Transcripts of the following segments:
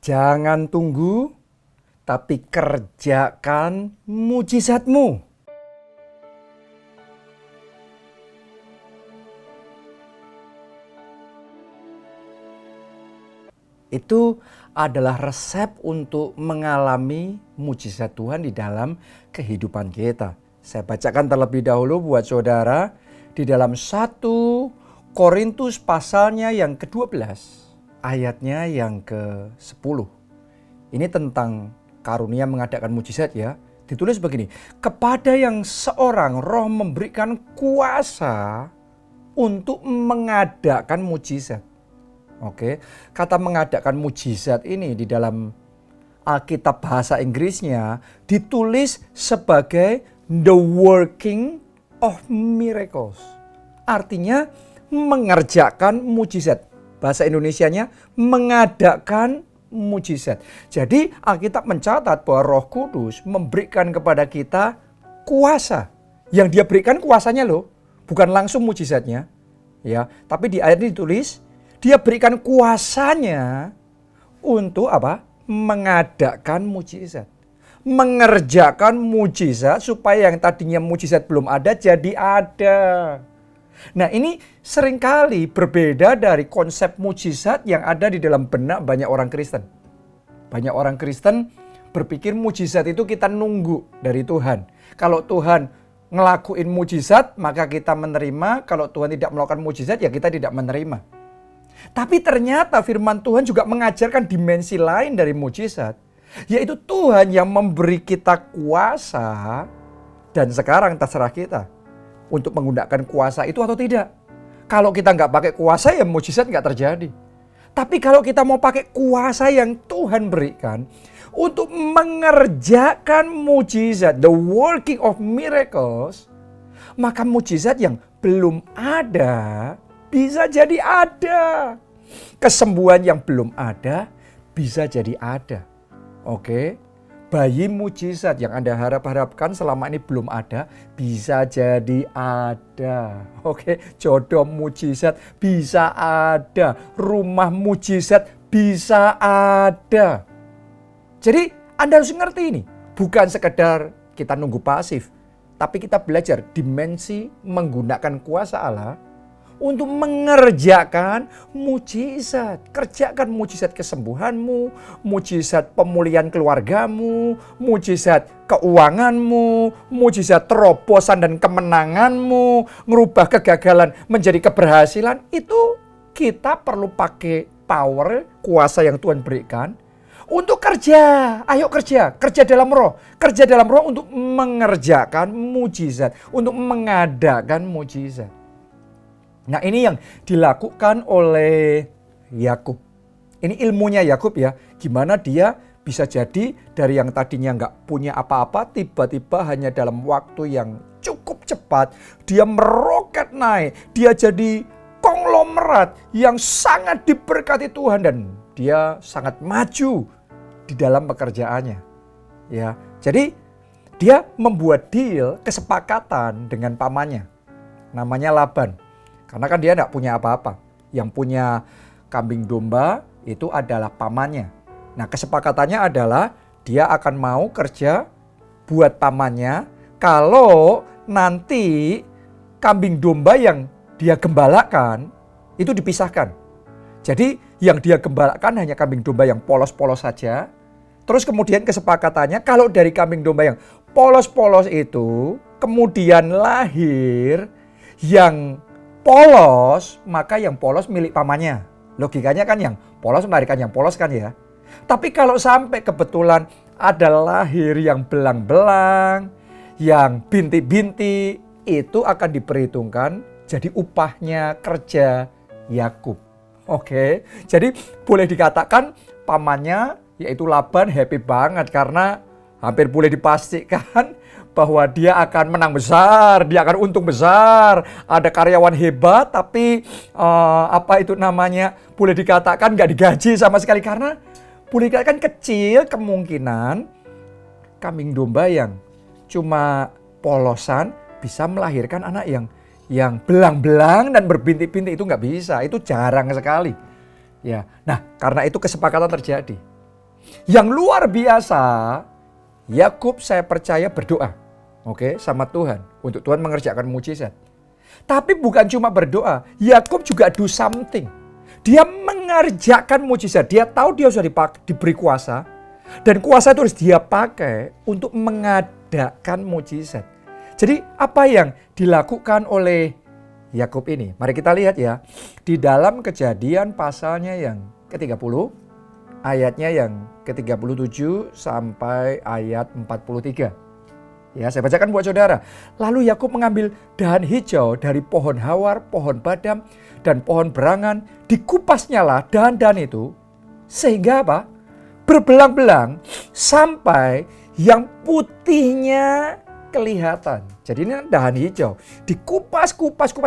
Jangan tunggu, tapi kerjakan mujizatmu. Itu adalah resep untuk mengalami mujizat Tuhan di dalam kehidupan kita. Saya bacakan terlebih dahulu buat saudara di dalam 1 Korintus pasalnya yang ke-12, ayatnya yang ke-10. Ini tentang karunia mengadakan mujizat ya. Ditulis begini, kepada yang seorang roh memberikan kuasa untuk mengadakan mujizat. Oke, kata mengadakan mujizat ini di dalam Alkitab bahasa Inggrisnya ditulis sebagai the working of miracles. Artinya mengerjakan mujizat. Bahasa Indonesianya mengadakan mujizat. Jadi Alkitab mencatat bahwa Roh Kudus memberikan kepada kita kuasa. Yang dia berikan kuasanya loh, bukan langsung mujizatnya. Ya, tapi di ayat ini ditulis dia berikan kuasanya untuk apa? Mengadakan mujizat. Mengerjakan mujizat supaya yang tadinya mujizat belum ada jadi ada. Nah, ini seringkali berbeda dari konsep mujizat yang ada di dalam benak banyak orang Kristen. Banyak orang Kristen berpikir mujizat itu kita nunggu dari Tuhan. Kalau Tuhan ngelakuin mujizat, maka kita menerima. Kalau Tuhan tidak melakukan mujizat, ya kita tidak menerima. Tapi ternyata firman Tuhan juga mengajarkan dimensi lain dari mujizat. Yaitu Tuhan yang memberi kita kuasa. Dan sekarang terserah kita untuk menggunakan kuasa itu atau tidak. Kalau kita nggak pakai kuasa ya mujizat nggak terjadi. Tapi kalau kita mau pakai kuasa yang Tuhan berikan untuk mengerjakan mujizat, the working of miracles, maka mujizat yang belum ada bisa jadi ada. Kesembuhan yang belum ada bisa jadi ada. Oke. Bayi mujizat yang Anda harapkan selama ini belum ada bisa jadi ada. Oke, jodoh mujizat bisa ada. Rumah mujizat bisa ada. Jadi Anda harus ngerti ini. Bukan sekedar kita nunggu pasif. Tapi kita belajar dimensi menggunakan kuasa Allah untuk mengerjakan mujizat. Kerjakan mujizat kesembuhanmu, mujizat pemulihan keluargamu, mujizat keuanganmu, mujizat terobosan dan kemenanganmu, ngerubah kegagalan menjadi keberhasilan. Itu kita perlu pakai power, kuasa yang Tuhan berikan untuk kerja. Ayo kerja dalam roh. Kerja dalam roh untuk mengerjakan mujizat, untuk mengadakan mujizat. Nah, ini yang dilakukan oleh Yakub. Ini ilmunya Yakub ya. Gimana dia bisa jadi dari yang tadinya nggak punya apa-apa, tiba-tiba hanya dalam waktu yang cukup cepat, dia meroket naik. Dia jadi konglomerat yang sangat diberkati Tuhan dan dia sangat maju di dalam pekerjaannya. Ya, jadi dia membuat deal, kesepakatan dengan pamannya. Namanya Laban. Karena kan dia tidak punya apa-apa. Yang punya kambing domba itu adalah pamannya. Nah, kesepakatannya adalah dia akan mau kerja buat pamannya kalau nanti kambing domba yang dia gembalakan itu dipisahkan. Jadi yang dia gembalakan hanya kambing domba yang polos-polos saja. Terus kemudian kesepakatannya kalau dari kambing domba yang polos-polos itu kemudian lahir yang polos, maka yang polos milik pamannya. Logikanya kan yang polos melahirkan yang polos kan ya. Tapi kalau sampai kebetulan ada lahir yang belang-belang, yang bintik-bintik, itu akan diperhitungkan jadi upahnya kerja Yakub. Oke, jadi boleh dikatakan pamannya yaitu Laban happy banget karena hampir boleh dipastikan bahwa dia akan menang besar, dia akan untung besar. Ada karyawan hebat tapi boleh dikatakan nggak digaji sama sekali karena boleh dikatakan kecil kemungkinan kambing domba yang cuma polosan bisa melahirkan anak yang belang-belang dan berbintik-bintik. Itu nggak bisa, itu jarang sekali. Ya, nah karena itu kesepakatan terjadi. Yang luar biasa, Yakub saya percaya berdoa. Oke, sama Tuhan. Untuk Tuhan mengerjakan mujizat. Tapi bukan cuma berdoa, Yakub juga do something. Dia mengerjakan mujizat. Dia tahu dia sudah diberi kuasa. Dan kuasa itu harus dia pakai untuk mengadakan mujizat. Jadi apa yang dilakukan oleh Yakub ini? Mari kita lihat ya. Di dalam Kejadian pasalnya yang ke-30, ayatnya yang ke-37 sampai ayat 43. Ya, saya bacakan buat saudara. Lalu Yakub mengambil dahan hijau dari pohon hawar, pohon badam, dan pohon berangan. Dikupasnya lah dahan-dahan itu. Sehingga apa? Berbelang-belang sampai yang putihnya kelihatan. Jadi ini dahan hijau. Dikupas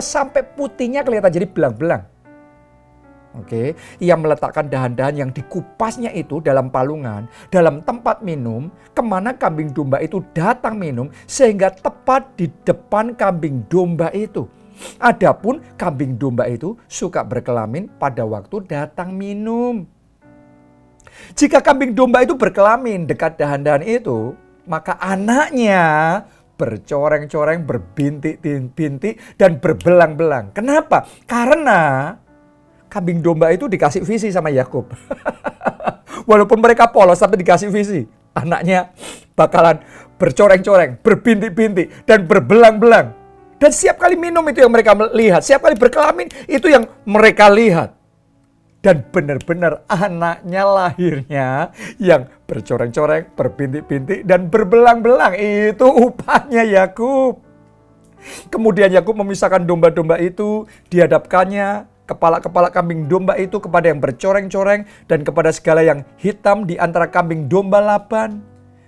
sampai putihnya kelihatan. Jadi belang-belang. Oke, ia meletakkan dahan-dahan yang dikupasnya itu dalam palungan, dalam tempat minum, kemana kambing domba itu datang minum, sehingga tepat di depan kambing domba itu. Adapun kambing domba itu suka berkelamin pada waktu datang minum. Jika kambing domba itu berkelamin dekat dahan-dahan itu, maka anaknya bercoreng-coreng, berbintik-bintik, dan berbelang-belang. Kenapa? Karena kambing domba itu dikasih visi sama Yakub. Walaupun mereka polos tapi dikasih visi. Anaknya bakalan bercoreng-coreng, berbintik-bintik, dan berbelang-belang. Dan setiap kali minum itu yang mereka lihat. Setiap kali berkelamin itu yang mereka lihat. Dan benar-benar anaknya lahirnya yang bercoreng-coreng, berbintik-bintik, dan berbelang-belang. Itu upahnya Yakub. Kemudian Yakub memisahkan domba-domba itu, dihadapkannya kepala-kepala kambing domba itu kepada yang bercoreng-coreng dan kepada segala yang hitam di antara kambing domba Laban.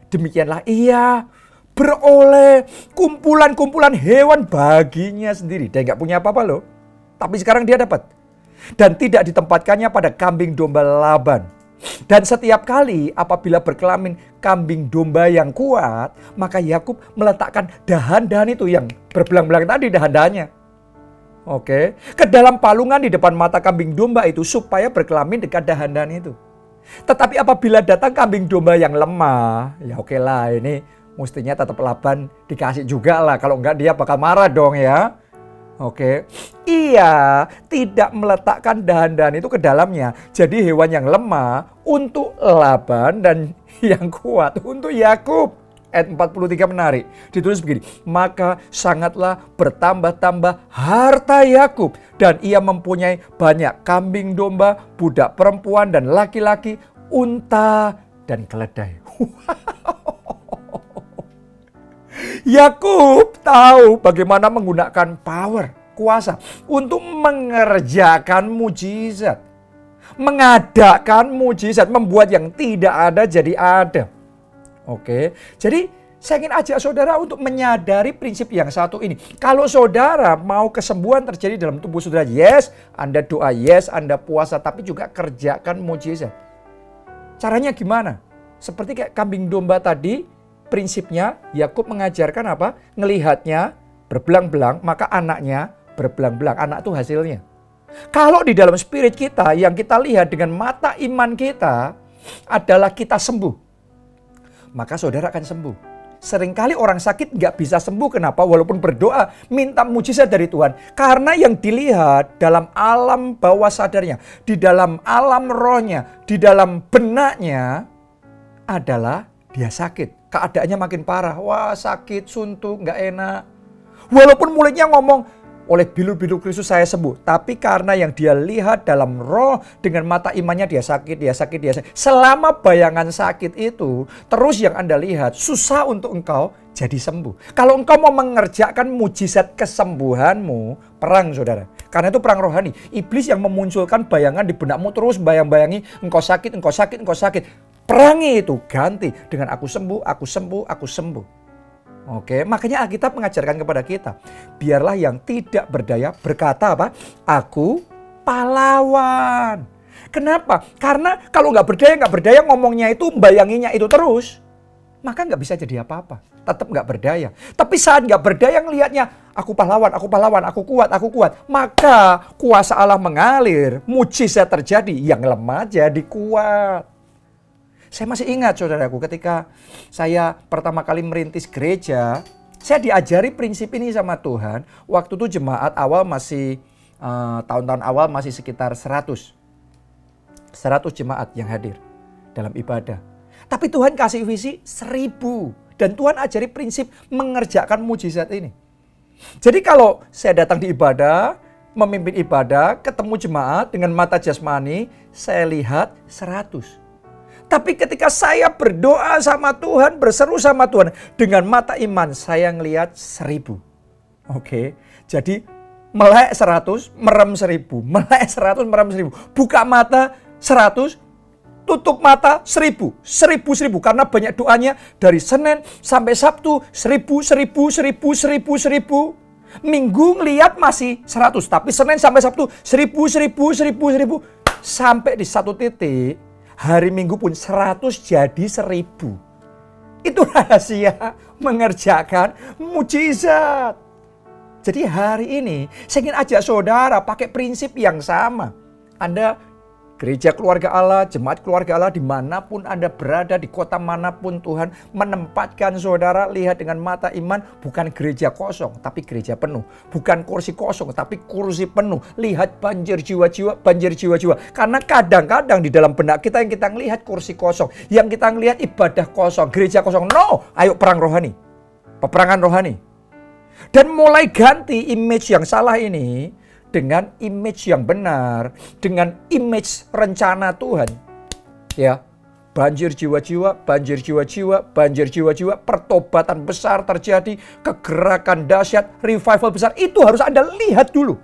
Demikianlah ia beroleh kumpulan-kumpulan hewan baginya sendiri. Dia nggak punya apa-apa loh. Tapi sekarang dia dapat. Dan tidak ditempatkannya pada kambing domba Laban. Dan setiap kali apabila berkelamin kambing domba yang kuat, maka Yakub meletakkan dahan-dahan itu yang berbelang-belang tadi dahan-dahannya. Oke, ke dalam palungan di depan mata kambing domba itu supaya berkelamin dekat dahan-dahan itu. Tetapi apabila datang kambing domba yang lemah, ya oke lah, ini mestinya tetap Laban dikasih juga lah. Kalau enggak dia bakal marah dong ya. Oke, ia tidak meletakkan dahan-dahan itu ke dalamnya. Jadi hewan yang lemah untuk Laban dan yang kuat untuk Yakub. Ayat 43 menarik. Ditulis begini. Maka sangatlah bertambah-tambah harta Yakub. Dan ia mempunyai banyak kambing domba, budak perempuan dan laki-laki, unta dan keledai. Yakub tahu bagaimana menggunakan power, kuasa untuk mengerjakan mujizat. Mengadakan mujizat, membuat yang tidak ada jadi ada. Oke, jadi saya ingin ajak saudara untuk menyadari prinsip yang satu ini. Kalau saudara mau kesembuhan terjadi dalam tubuh saudara, yes, Anda doa, yes, Anda puasa, tapi juga kerjakan mujizat. Caranya gimana? Seperti kayak kambing domba tadi, prinsipnya Yakub mengajarkan apa? Ngelihatnya berbelang-belang, maka anaknya berbelang-belang. Anak itu hasilnya. Kalau di dalam spirit kita, yang kita lihat dengan mata iman kita adalah kita sembuh, maka saudara akan sembuh. Seringkali orang sakit nggak bisa sembuh. Kenapa? Walaupun berdoa, minta mujizat dari Tuhan. Karena yang dilihat dalam alam bawah sadarnya, di dalam alam rohnya, di dalam benaknya adalah dia sakit. Keadaannya makin parah. Wah, sakit, suntuk, nggak enak. Walaupun mulutnya ngomong, oleh bilur-bilur Kristus saya sembuh. Tapi karena yang dia lihat dalam roh dengan mata imannya dia sakit, dia sakit, dia sakit. Selama bayangan sakit itu terus yang Anda lihat, susah untuk engkau jadi sembuh. Kalau engkau mau mengerjakan mujizat kesembuhanmu, perang saudara. Karena itu perang rohani. Iblis yang memunculkan bayangan di benakmu terus bayang-bayangi engkau sakit, engkau sakit, engkau sakit. Perangi itu, ganti dengan aku sembuh, aku sembuh, aku sembuh. Oke, makanya Alkitab mengajarkan kepada kita, biarlah yang tidak berdaya berkata apa? Aku pahlawan. Kenapa? Karena kalau nggak berdaya ngomongnya itu, bayanginya itu terus, maka nggak bisa jadi apa-apa. Tetap nggak berdaya. Tapi saat nggak berdaya ngelihatnya, aku pahlawan, aku kuat. Maka kuasa Allah mengalir, mujizat terjadi, yang lemah jadi kuat. Saya masih ingat saudaraku, ketika saya pertama kali merintis gereja, saya diajari prinsip ini sama Tuhan. Waktu itu jemaat awal masih, tahun-tahun awal masih sekitar 100 jemaat yang hadir dalam ibadah. Tapi Tuhan kasih visi 1000. Dan Tuhan ajari prinsip mengerjakan mujizat ini. Jadi kalau saya datang di ibadah, memimpin ibadah, ketemu jemaat dengan mata jasmani, saya lihat 100. Tapi ketika saya berdoa sama Tuhan, berseru sama Tuhan, dengan mata iman saya ngelihat 1000. Oke, jadi melek 100, merem 1000. Melek 100, merem 1000. Buka mata 100, tutup mata 1000. 1000. Karena banyak doanya dari Senin sampai Sabtu, 1000. Minggu ngeliat masih 100, tapi Senin sampai Sabtu 1000. Sampai di satu titik, hari Minggu pun 100 jadi 1000. Itu rahasia mengerjakan mujizat. Jadi hari ini saya ingin ajak saudara pakai prinsip yang sama. Anda gereja keluarga Allah, jemaat keluarga Allah, dimanapun Anda berada, di kota manapun Tuhan menempatkan saudara, lihat dengan mata iman, bukan gereja kosong, tapi gereja penuh. Bukan kursi kosong, tapi kursi penuh. Lihat banjir jiwa-jiwa. Karena kadang-kadang di dalam benak kita yang kita ngelihat kursi kosong, yang kita ngelihat ibadah kosong, gereja kosong. No, ayo perang rohani, peperangan rohani. Dan mulai ganti image yang salah ini dengan image yang benar, dengan image rencana Tuhan. Ya, banjir jiwa-jiwa, pertobatan besar terjadi, kegerakan dahsyat, revival besar, itu harus Anda lihat dulu.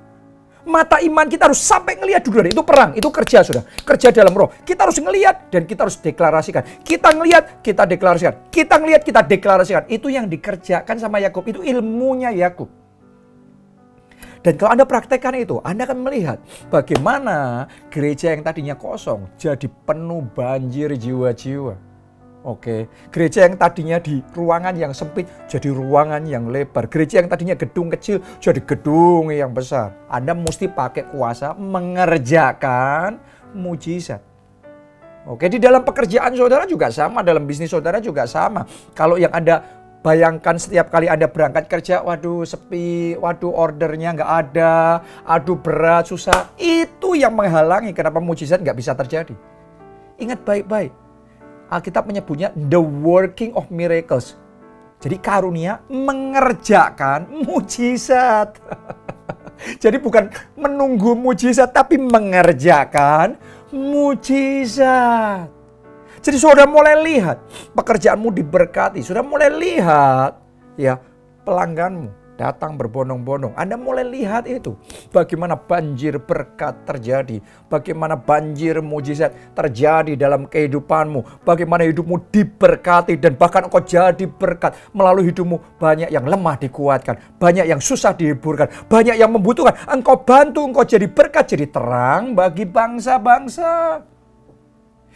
Mata iman kita harus sampai ngelihat dulu. Itu perang, itu kerja sudah. Kerja dalam roh. Kita harus ngelihat dan kita harus deklarasikan. Kita ngelihat, kita deklarasikan. Kita ngelihat, kita deklarasikan. Itu yang dikerjakan sama Yakub. Itu ilmunya Yakub. Dan kalau Anda praktekkan itu, Anda akan melihat bagaimana gereja yang tadinya kosong jadi penuh banjir jiwa-jiwa. Oke, gereja yang tadinya di ruangan yang sempit jadi ruangan yang lebar. Gereja yang tadinya gedung kecil jadi gedung yang besar. Anda mesti pakai kuasa mengerjakan mujizat. Oke, di dalam pekerjaan saudara juga sama, dalam bisnis saudara juga sama. Kalau yang Anda bayangkan setiap kali Anda berangkat kerja, waduh sepi, waduh ordernya nggak ada, aduh berat, susah. Itu yang menghalangi kenapa mujizat nggak bisa terjadi. Ingat baik-baik, Alkitab menyebutnya the working of miracles. Jadi karunia mengerjakan mujizat. Jadi bukan menunggu mujizat, tapi mengerjakan mujizat. Jadi saudara mulai lihat pekerjaanmu diberkati. Saudara mulai lihat ya pelangganmu datang berbondong-bondong. Anda mulai lihat itu. Bagaimana banjir berkat terjadi. Bagaimana banjir mujizat terjadi dalam kehidupanmu. Bagaimana hidupmu diberkati dan bahkan engkau jadi berkat. Melalui hidupmu banyak yang lemah dikuatkan. Banyak yang susah dihiburkan. Banyak yang membutuhkan. Engkau bantu, engkau jadi berkat, jadi terang bagi bangsa-bangsa.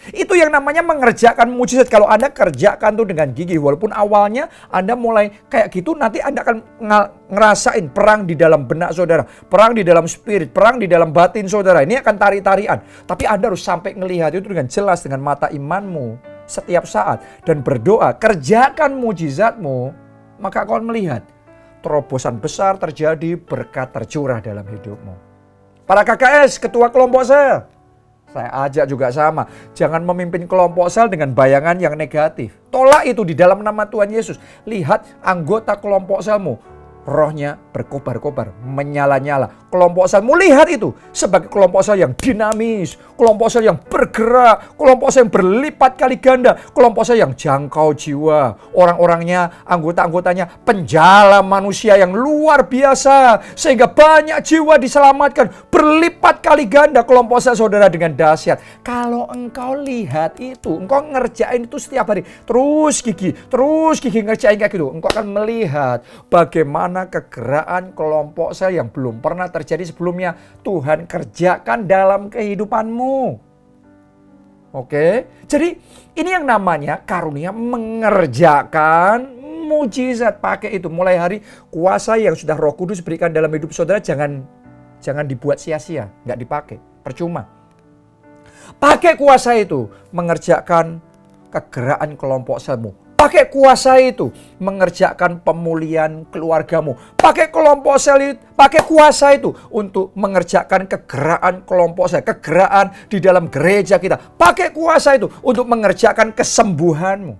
Itu yang namanya mengerjakan mujizat. Kalau Anda kerjakan tuh dengan gigih, walaupun awalnya Anda mulai kayak gitu, nanti Anda akan ngerasain perang di dalam benak saudara, perang di dalam spirit, perang di dalam batin saudara. Ini akan tari-tarian. Tapi Anda harus sampai ngelihat itu dengan jelas dengan mata imanmu setiap saat dan berdoa, kerjakan mujizatmu, maka kau melihat terobosan besar terjadi, berkat tercurah dalam hidupmu. Para KKS, ketua kelompok saya ajak juga sama. Jangan memimpin kelompok sel dengan bayangan yang negatif. Tolak itu di dalam nama Tuhan Yesus. Lihat anggota kelompok selmu. Rohnya berkobar-kobar, menyala-nyala. Kelompok selmu lihat itu sebagai kelompok sel yang dinamis. Kelompok sel yang bergerak. Kelompok sel yang berlipat kali ganda. Kelompok sel yang jangkau jiwa. Orang-orangnya, anggota-anggotanya penjala manusia yang luar biasa. Sehingga banyak jiwa diselamatkan. Berlipat kali ganda kelompok sel saudara dengan dahsyat. Kalau engkau lihat itu, engkau ngerjain itu setiap hari. Terus gigi ngerjain kayak gitu. Engkau akan melihat bagaimana kegeraan kelompok sel yang belum pernah terjadi sebelumnya Tuhan kerjakan dalam kehidupanmu. Oke, jadi ini yang namanya karunia mengerjakan mujizat. Pakai itu mulai hari kuasa yang sudah Roh Kudus berikan dalam hidup saudara, jangan dibuat sia-sia, nggak dipakai, percuma. Pakai kuasa itu mengerjakan kegeraan kelompok selmu. Pakai kuasa itu mengerjakan pemulihan keluargamu. Pakai kelompok sel itu, pakai kuasa itu untuk mengerjakan kegeraan kelompok sel, kegeraan di dalam gereja kita. Pakai kuasa itu untuk mengerjakan kesembuhanmu.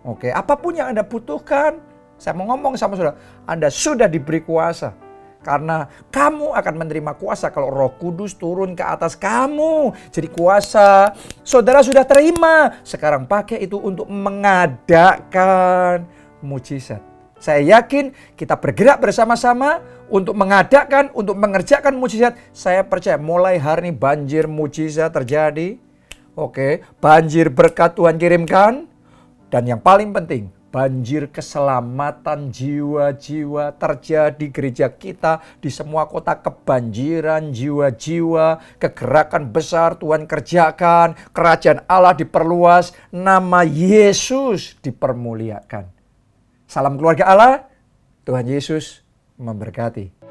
Oke, apapun yang Anda butuhkan, saya mau ngomong sama saudara, Anda sudah diberi kuasa. Karena kamu akan menerima kuasa kalau Roh Kudus turun ke atas kamu. Jadi kuasa saudara sudah terima. Sekarang pakai itu untuk mengadakan mujizat. Saya yakin kita bergerak bersama-sama untuk mengadakan, untuk mengerjakan mujizat. Saya percaya mulai hari ini banjir mujizat terjadi. Oke, banjir berkat Tuhan kirimkan. Dan yang paling penting, banjir keselamatan jiwa-jiwa terjadi gereja kita di semua kota. Kebanjiran jiwa-jiwa, kegerakan besar Tuhan kerjakan, kerajaan Allah diperluas, nama Yesus dipermuliakan. Salam keluarga Allah, Tuhan Yesus memberkati.